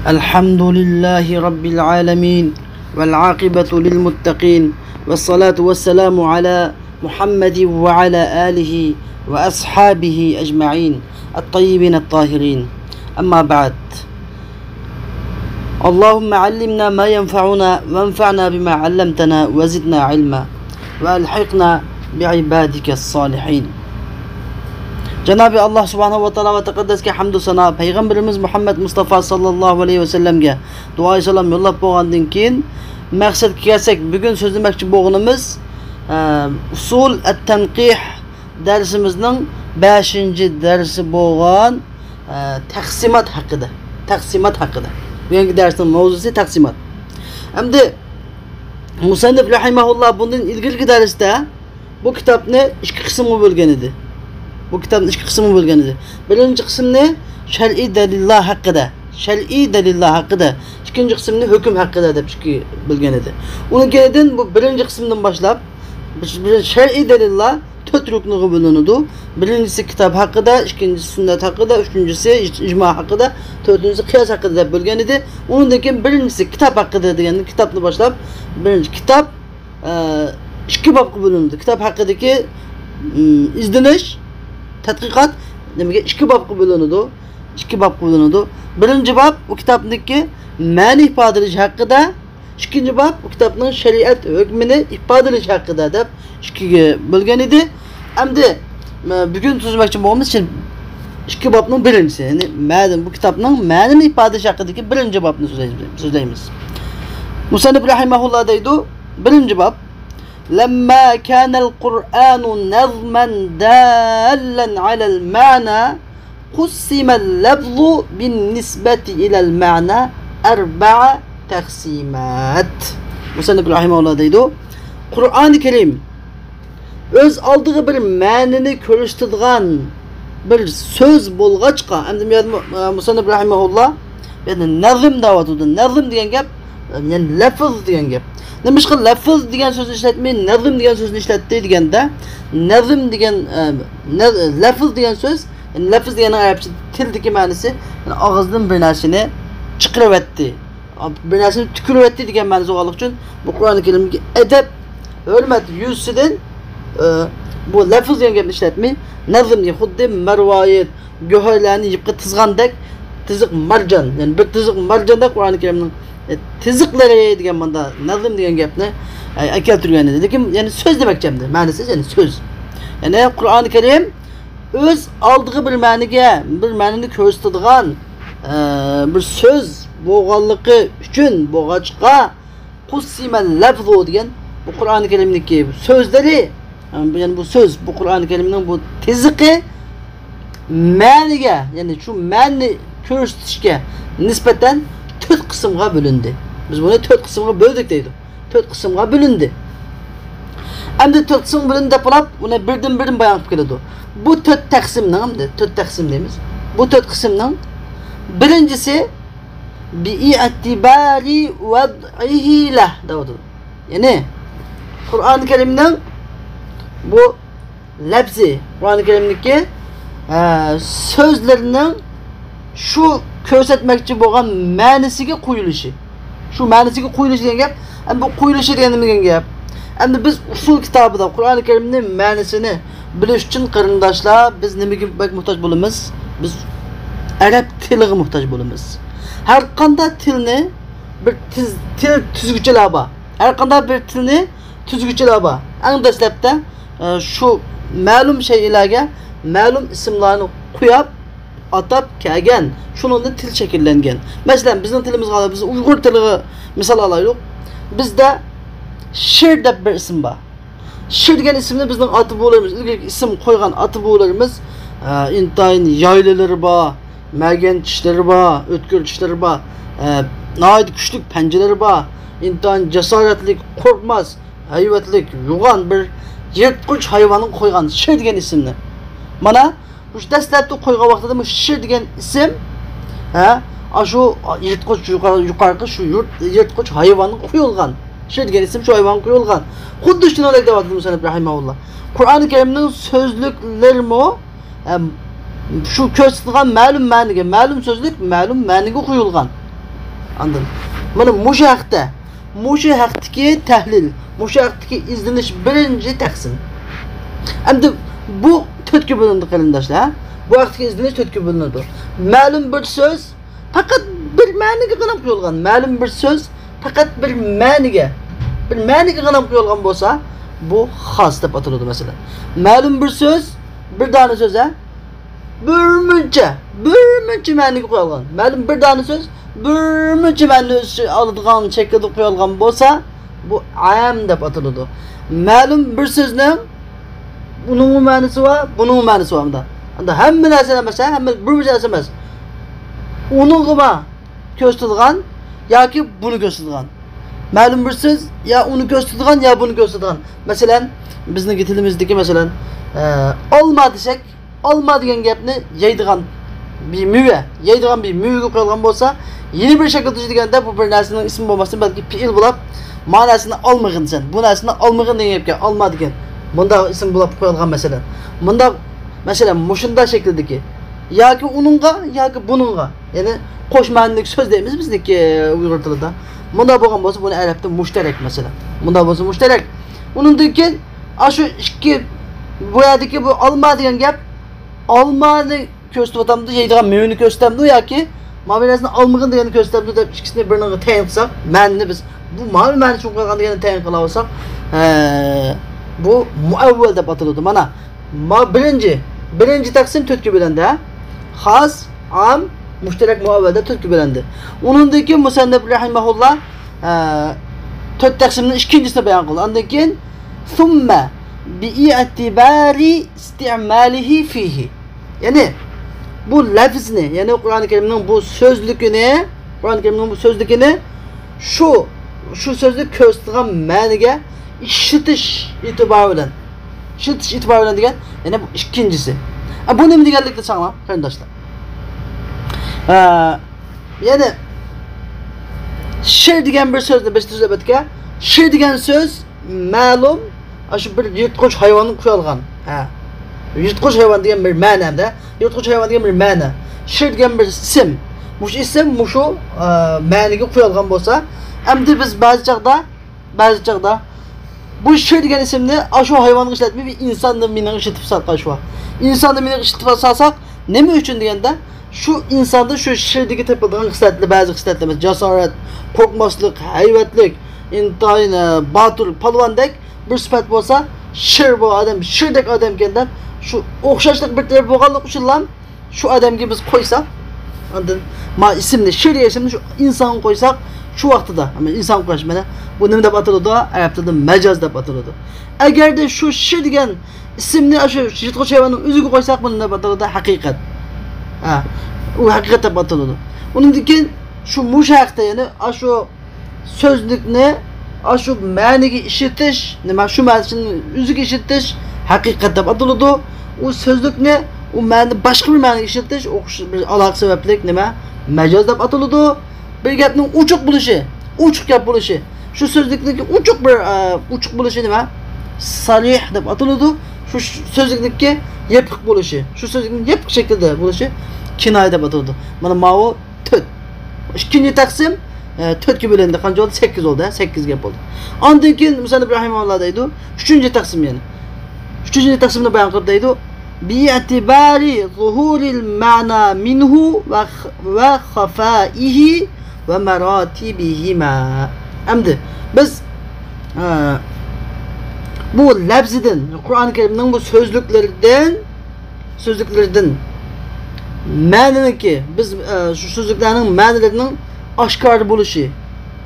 Elhamdülillahi Rabbil alemin. Vel akibetu lil muttaqin. Ve salatu ve selamu ala Muhammedin ve ala alihi ve ashabihi ecma'in. Et-tayyibin et-tahirin. Amma ba'd. Allahümme allimna ma yenfa'una ve enfa'na bima allamtana ve zidna ilma ve elhiqna bi'ibadike salihin. Cenab-ı Allah subhanahu ve ta'ala ve tekaddeske hamdü sana Peygamberimiz Muhammed Mustafa sallallahu aleyhi ve sellemge dua salam yollap boğandan keyin maqsad kelsek bugün sözlemoqchi bo'lganimiz usul at-tanqih dersimizning 5-dersi bo'lgan taqsimot haqida. Taqsimot haqida. Bugungi darsning mavzusi taqsimot. Endi musannif rahimahulloh bundan ilgirgi darsda bu kitobni ikki qismga bo'lgan edi. Bu kitabın iki kısmı bölgen idi. Birinci kısım ne? Şer'i delillah hakkıda. Şer'i delillah hakkıda. İkinci kısım ne? Hüküm hakkıda dep bölgen idi. Onu geleden bu birinci kısımdan başlap şer'i delillah dört rüknüge bölünüdü. Birincisi kitap hakkıda, ikincisi sünnet hakkıda, üçüncüsü icma hakkıda, dördüncüsü kıyas hakkıda dep bölgen idi. Onun deken birincisi kitap hakkıda degen kitapını başlap birinci kitap iki babga bölündü. Kitap hakkıdaki izdiniş tadqiqat demek iki babga bölünüdü. İki babga bölünüdü. Birinci bab bu kitapdaki ma'ni ifodalash haqida, ikinci bab bu kitapning shariat hukmini ifodalash haqida deb ikkiga bo'lgan edi. Endi bugun tuzmoqchi bo'lganimiz için ikki babning birincisi, ya'ni bu kitapning ma'nini ifodalash haqidagi birinchi babni so'zlaymiz. Musannif rahimahulloh deydi, birinchi bab لما كان القرآن نظما دالا على المعنى قسم اللفظ بالنسبة إلى المعنى أربع تقسيمات. Musannif rahimahullah deydi, Kur'an-ı Kerim öz aldığı bir ma'nini ko'rsatadigan bir söz bo'lg'achqa, endi Musannif rahimahullah yani nazm deyotdi. Nazm degan gap, yani lafz degan gap. Demişki lafız degan so'zni ishlatmay, nazm degan so'zni ishlatdi deganda, nazm degan lafız degan so'z, yani lafız degan arabcha tildagi ma'nosi, yani og'izdan bir narsani chiqaribyapti, bir narsani tukiribyapti degan ma'nosi olganligi uchun bu Qur'oni Karimga adab, hurmat yuzidan bu lafız degan gapni ishlatmay, nazm degan xuddi marvoyat, go'harlarni yibqa tizgandek, tiziq marjon, yani bir tiziq marjonda Qur'oni Karimning tiziqlari degan manda nazm degan gapni keltirgan edi. Lekin yani söz demekçimdi. Ma'nosi yani söz. Yani Qur'oni Karim öz aldığı bir ma'niga, bir ma'nini ko'rsatadigan bir söz bo'lganligi uchun bo'lg'achqa qussimal lafzu degan bu Qur'oni Karimniki so'zlari, yani bu söz, bu Qur'oni Karimning bu tiziqi ma'niga, yani şu ma'ni ko'rsatishga nisbatan 4 kısımga bölündü. Biz bunu 4 kısımga böldük deydi. 4 kısımga bölündü. Endi 4 kısım bölündü dep olap, buna birden bayan qilib keladi. Bu 4 taqsimning, 4 taqsim deymiz. Bu 4 kısımning birincisi bi'tibari wad'ihi lah deydi. Yani Qur'oni Karimning bu lafzi, Qur'oni Karimniki sözlerining şu ko'rsatmoqchi bo'lgan ma'nisiga qo'yilishi. Shu ma'nisiga qo'yilishi degan gap, endi bu qo'yilishi degan gap. Endi biz usul kitobida Qur'oni Karimning ma'nisini bilish uchun qarindoshlar biz nimaga muhtoj bo'lamiz? Biz arab tiliga muhtoj bo'lamiz. Har qanday tilni bir til tuzguchilar bor. Har qanday bir tilni tuzguchilar bor. Eng dastlabda shu ma'lum shaylarga ma'lum ismlarni qo'yib atab kelgan, shuningda til shakllangan. Masalan, bizning tilimiz qoladi, biz Uyg'ur tiliga misol olaylik. Bizda shir deb bir ism bor. Shir degan ismni bizning oti bo'larimiz, ilgari ism qo'ygan oti bo'larimiz, intayin yaylalari bor, magan tishlari bor, o'tkir tishlari bor, nihoyat kuchli panjalari bor, intayin jasoratli, qo'rqmas, hayvatlik, yo'g'on bir yirtqich hayvonning qo'ygan shir degan ismni. Mana bu dastlabda qo'ygan vaqtida bu shir degan ism shu yirtqich yuqorqi shu yirtqich hayvonning qo'yilgan. Shir degan ism shu hayvonga qo'yilgan. Xuddi shuni o'ylab deyapti Musannif rahimahulloh. Qur'oni Karimning so'zliklarimi şu ko'rsatilgan ma'lum ma'niga, ma'lum so'zlik ma'lum ma'niga qo'yilgan. Anladın? Mana mushu haqdagi tahlil, mushu haqdagi izlanish birinchi taqsim. Endi bu to'rtga bo'lindi qarindoshlar. Bu haqdagi izlanish to'rtga bo'linadi. Ma'lum bir so'z faqat bir ma'niga qarab qo'yilgan. Ma'lum bir so'z faqat bir ma'niga qarab qo'yilgan bo'lsa, bu xos deb ataladi masalan. Ma'lum bir so'z, bir dona so'z birmuncha ma'niga qo'yilgan. Ma'lum bir dona so'z birmuncha ma'ni oladigan shaklda qo'yilgan bo'lsa, bu am deb ataladi. Ma'lum bir so'zning buning ma'nosi va buning ma'nosi var bunda. Anda hamma narsa emas, hamma bir narsa emas. Uningga ko'rsatilgan yoki buni ko'rsatilgan. Ma'lum bir so'z ya uni ko'rsatilgan ya buni ko'rsatilgan. Masalan, bizning tilimizdagi masalan, olma desek, olma degan gapni yeydigan bir meva qo'yilgan bo'lsa, yeni bir shaklda deganda bu bir narsaning ismi bo'lmasdan balki fi'il bo'lib, ma'nosini olmagansan. Bu narsani olmagan degan gapga olma degan. Bunda ism bo'lib qo'yilgan masalan. Bunda masalan mushunda shakldagi yoki uningga yoki buningga, ya'ni qo'shma'nilik so'z deymiz bizniki Uyg'ur tilida. Bunda bo'lgan bo'lsa, buni arabda mushtarak masalan. Bunda bo'lsa mushtarak. Uningdan keyin shu ikki bu yerdagi bu olma degan gap olmani ko'rsatyapti, yeydigan mevani ko'rsatyapti yoki ma'nosini olmagan deganni ko'rsatyapti deb ikkisini birini tayin qilsak, ma'noni biz bu ma'ni uchun qo'ygan deganni tayin qila olsak, bu muavval deb ataladi. Mana birinchi taqsim to'rtga bo'lindi. Xos, am, mushtarak muavvalda to'rtga bo'lindi. Uningdan keyin musannif rahimahulloh to'rt taqsimning ikkinchisini bayon qildi. Undan keyin summa bi'tibari istimalihi fihi. Ya'ni bu lafzni, ya'ni Qur'oni Karimning bu so'zligini shu so'zni ko'rsatgan ma'niga ishitish e'tibori bilan degan, ya'ni bu ikkinchisi. Bu nima deganlikni tushuninglar, qarindoshlar. Ya'ni she'r degan bir so'zni biz tuzatga, she'r degan so'z ma'lum shu bir yirtqich hayvonning qo'yilgan. Yirtqich hayvon degan bir ma'noda, yirtqich hayvon degan bir ma'no. She'r degan bir ism. Mush ism mushu ma'niga qo'yilgan bo'lsa, endi biz ba'zi chaqda bu she'r degan ismni shu hayvonga ishlatmay insonni meniga ishlatib salqan shu. İnsonni meniga ishlatib salsak, nima uchun deganda, shu insonda shu she'rdagi topilgan xislatlar, ba'zi xislatlar, jasorat, qo'rqmaslik, hayvatlik, intoyin, botir, polvondek bir sifat bo'lsa, she'r bu odam, she'rdek odam ekandan, shu o'xshashlik bir taraf bo'lganlik uchun ham shu odamga biz qo'ysak, ondan ismni, she'r ismini shu inson qo'ysak, shu vaqtida, ama inson qo'yish mana bu nima deb ataladi? Arab tilida majoz deb ataladi. Agarda shu she'r degan ismni shu yirtqich hayvonning o'ziga qo'ysak, buni nima deb ataladi? Haqiqat. U haqiqat deb ataladi. Undan keyin shu mushaqda, ya'ni shu so'zlikni shu ma'niga ishitish, nima shu ma'nisini o'ziga ishitish haqiqat deb ataladi. U so'zlikni u ma'ni boshqa bir ma'niga ishitish o'qish bir aloqa sabablik nima? Majoz deb ataladi. Bir gapning uchuq gap bo'lishi. Shu so'zlikniki uchuq bo'lishi nima? Salih deb ataladi. Shu so'zlikniki yepiq bo'lishi, shu so'zlikning yepiq shaklda bo'lishi kinoya deb ataladi. Mana bu 4. İkinci taqsim 4ga bo'lindi. Qancha oldu? 8 oldu. 8 gap bo'ldi. Ondan keyin Musannif rahimahulloh deydi, 3-chi taqsim yani. 3-chi taqsimni bayon qilib deydi, bi'tibari zuhuril ma'na minhu va khafaihi va maratibihima. Endi biz bu lafzidan, Qur'oni Karimning bu so'zliklaridan ma'niki biz shu so'zliklarning ma'nolarining oshkor bo'lishi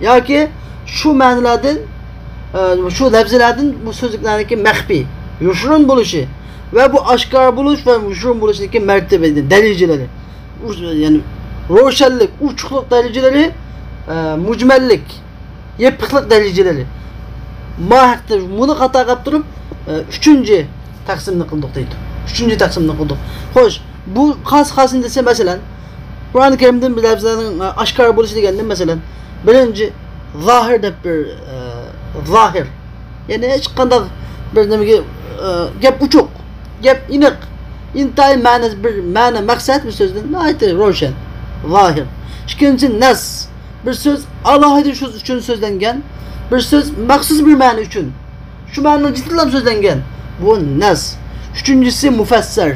yoki shu ma'nolardan shu lafzlardan bu so'zliklarniki maxfiy, yushrun bo'lishi va bu oshkor bo'lish va yushrun bo'lishniki martabasi, darajalari. Ya'ni ro'shanlik, uchuqlik darajalari, mujmallik, yepiqlik darajalari. Mahaqda buni xato qilib turib 3-chi taqsimni qildik deydi. 3-chi taqsimni qildik. Xo'sh, bu xos-xosini desa masalan, Qur'oni Karimdan bir lafzlarning oshkor bo'lishi deganda masalan, birinchi zohir deb bir zohir. Ya'ni hech qanday bir nimaga gap uchuq, gap aniq, intayin ma'nosi bir ma'no maqsad bu so'zdan aytdi ro'shan, zohir. Ikkinchi nas, bir söz alohida shu uchun so'zlangan, bir söz maxsus bir ma'no uchun. Shu ma'no jiddilab so'zlangan. Bu nas. Üçüncüsü mufassar.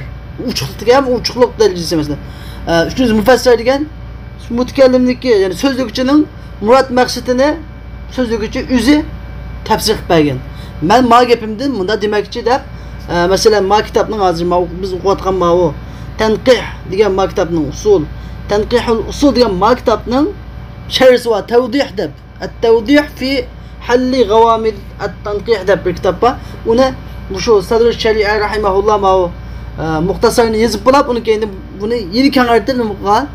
Uçuqlik degan uçuqlik darajasi mesela. Üçüncüsü mufassar degan mutakallimniki, ya'ni so'zlikchining murod maqsadini so'zlikchi o'zi tafsir qilib bergan. Men ma gapimdan bunda demakchi deb, masalan, ma kitobning hozir biz o'qiyotgan bu tanqih degan ma kitobning usul, tanqihul usul degan ma kitobning sharhi va tavdih deb, at-tavdih fi halli gawamid at-tanqih deb bir kitap var. Uni şu Sadr Şeria rahimahullah ma muhtasarını yazıp bulab, onu kendi bunu yeni kanartır mı qan?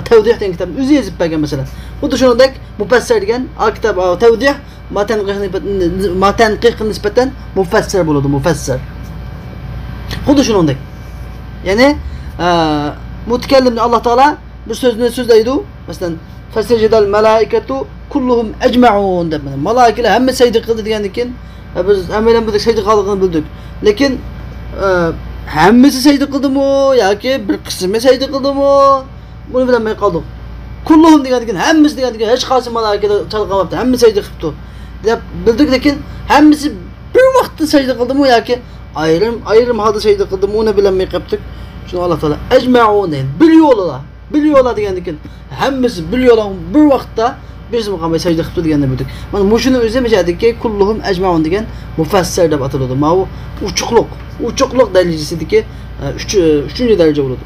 Tavdih degan kitap o'zi yazib bergan mesela. Bu da shuningdek mufassir degan kitap tavdih ma tanqih nisbatan mufassir bo'ladi, mufassir. Xuddi shuningdek. Ya'ni mutakallimni Alloh taolo bir so'zni so'zlaydi. Masalan, fasajadal malaikatu kulluhum ecmaun deb. Malaikalar hamma sajda qildi degandan keyin biz hammalar bu sajda qilganligini bildik. Lekin hammasi sajda qildimi yoki bir qismi sajda qildimi? Bunu bilmay qoldik. Kulluhum degandan keyin hammasi degandan keyin hech qaysi malaikalar chalqamabdi, hammasi sajda qilibdi deb bildik, lekin hammasi bir vaqtda sajda qildimi yoki ayrim holda sajda qildimi uni bilmay qoldik. Shuni Alloh taolo ecmaun deydi. Biliyorlar degandan keyin hammasi biliyorlar bir vaqtda biz muqamay sajda qilibdi deganni bildik. Mana mushuni o'zi mejadiki kulluhum ecmaun degan mufassir deb ataladi. Ma u uçuqlik darajasidagi 3-chi daraja bo'ladi.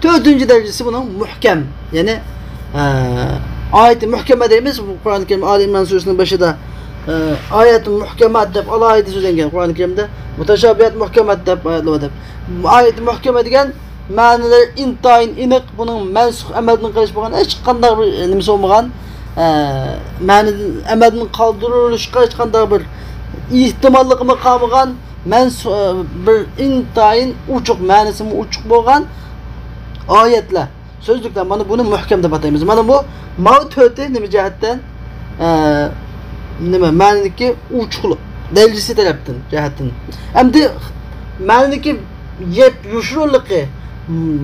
4-chi darajasi bunun muhkem. Yani ayet-i muhkeme deyimiz Kur'an-ı Kerim Ali İmran suresinin başında ayet-i muhkemat deb alayda so'zlangan. Kur'an-ı Kerim'de mutashabiyat muhkemat deb ayetlar deb. Ayet-i muhkeme degan ma'nolar intayin iniq, bunun mansukh amaldan qilish bo'lgan hech qanday bir nimasi bo'lmagan, ma'ni amaldan qoldirilish hech qanday bir ehtimollik qolmagan, bir intayin uchuq ma'nisi uchuq bo'lgan ayetler, sözlükler, mana bunu muhkem deb ataymiz. Mana bu mavtoti nima jihatdan nima ma'nidagi uchuqlik darajasi tarafdan jihatdan. Endi ma'nidagi yushurligi,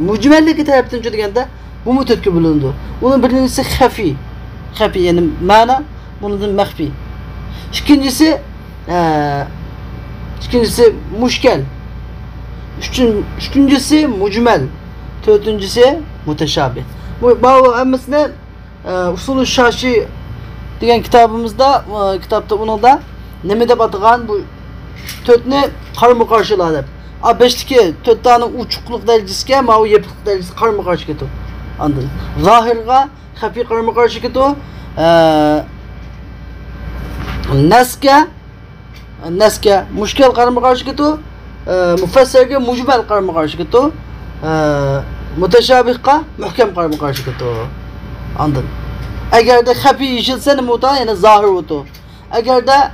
mujmalligi tarafdan deganda bu mutotga bo'lindi. Uning birinchisi xafi, ya'ni ma'na bundan maxfi. İkincisi mushkal. Üçüncüsü mucmel. Dördüncüsü muteşabih. Bu hammasini Usul-u Şaşi degan kitapta bunu da nima deb atagan bu to'rtni qarama-qarshilar deb. Beshtiki to'rttaning uchuqlik darajasiga, ma u yepiqlik darajasi qarama-qarshi ketdi. Anladın? Zahirga xafi qarama-qarshi ketdi. Nasga mushkal qarama-qarshi ketdi. Mufassirga mujmal qarama-qarshi ketdi. Muteşabihqa muhkem qarama-qarshi ketdi. Anladın? Agar da xafi yeshilsa nima o'tadi? Ya'ni zohir o'tadi. Agar da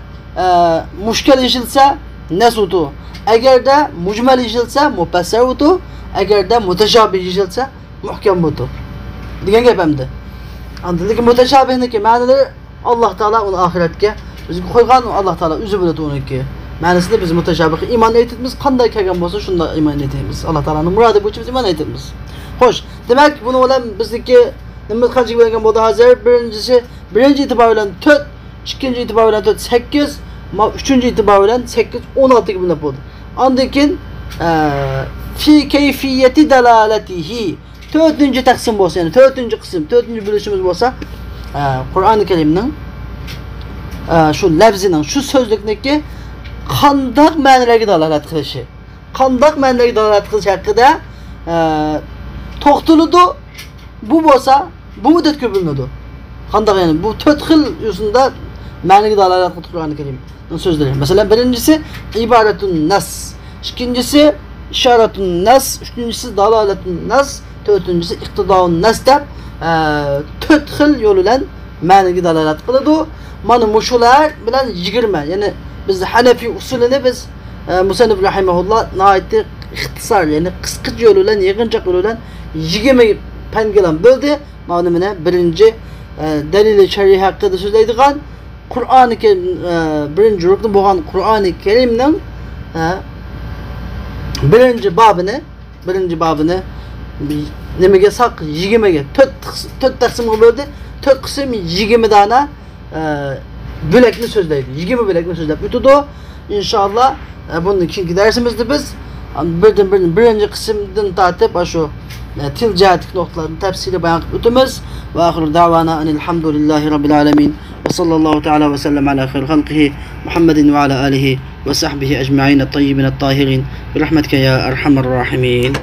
mushkal yeshilsa nas o'tadi. Agar da mujmal yeshilsa mufassir o'tadi. Agar da mutashabih yeshilsa muhkem o'tadi. Degan gap hamda. Anladın? Lekin mutashabihniki ma'nolari Alloh taolo uni oxiratga bizga qo'ygan, Alloh taolo o'zi biladi uniki. Ma'nosida biz mutashabih iymon etamiz, qanday kelgan bo'lsa shunda iymon etamiz. Alloh taoloning murodi bo'yicha biz iymon etamiz. Xo'sh, demak buni bilan bizniki nima qancha bo'lgan bo'ldi hozir? Birinchi e'tibor bilan 4, ikkinchi e'tibor bilan 4 8, uchinchi e'tibor bilan 8 16 ga bo'linib bo'ldi. Undan keyin fi kayfiyati dalalatihi 4-chi taqsim bo'lsa, ya'ni 4-chi qism, 4-chi bo'lishimiz bo'lsa, Qur'oni Karimning shu lafzining, shu so'zlikniki qanday ma'nolarga dalolat qilishi, qanday ma'nolarga dalolat qilishi haqida to'xtaladi. Bu bo'lsa, bu muddatga bo'linadi. Qanday, ya'ni bu 4 xil yuzunda ma'noga dalolat qilib Qur'oni Karimning so'zlari. Masalan, birinchisi ibaratun nas, ikkinchisi isharatun nas, uchinchisi dalolatun nas, to'rtinchisi iqtidoun nas deb 4 xil yo'l bilan ma'noga dalolat qiladi. Mana mushular bilan 20, ya'ni biz Hanafi usulini biz Musannif rahimahulloh nihoyatda ixtisor, ya'ni qisqa yo'l bilan, yig'inchoq yo'l bilan 20 pangalan bo'ldi. Mana mana birinchi dalil sharhi haqida so'zlaydigan Qur'oni Karim birinchi rukni bo'lgan Qur'oni Karimning birinchi babini nimaga saq 20 ga 4 taqsimga bo'ldi. taqsim 20 dana bölekli sözleydi. 20 bölekli sözlep ötüdü. İnşallah bunun ikinci dersimizde biz birinci kısımdan tartip şu til cihatlik noktalarını tefsili bayan ötümüz. Ve ahir davana enilhamdülillahi rabbil alemin. Ve sallallahu teala ve sellem ala khayr halqihi Muhammedin ve ala alihi ve sahbihi ecma'in et-tayyibin et-tahirin. Bi rahmetike ya erhamer rahimin.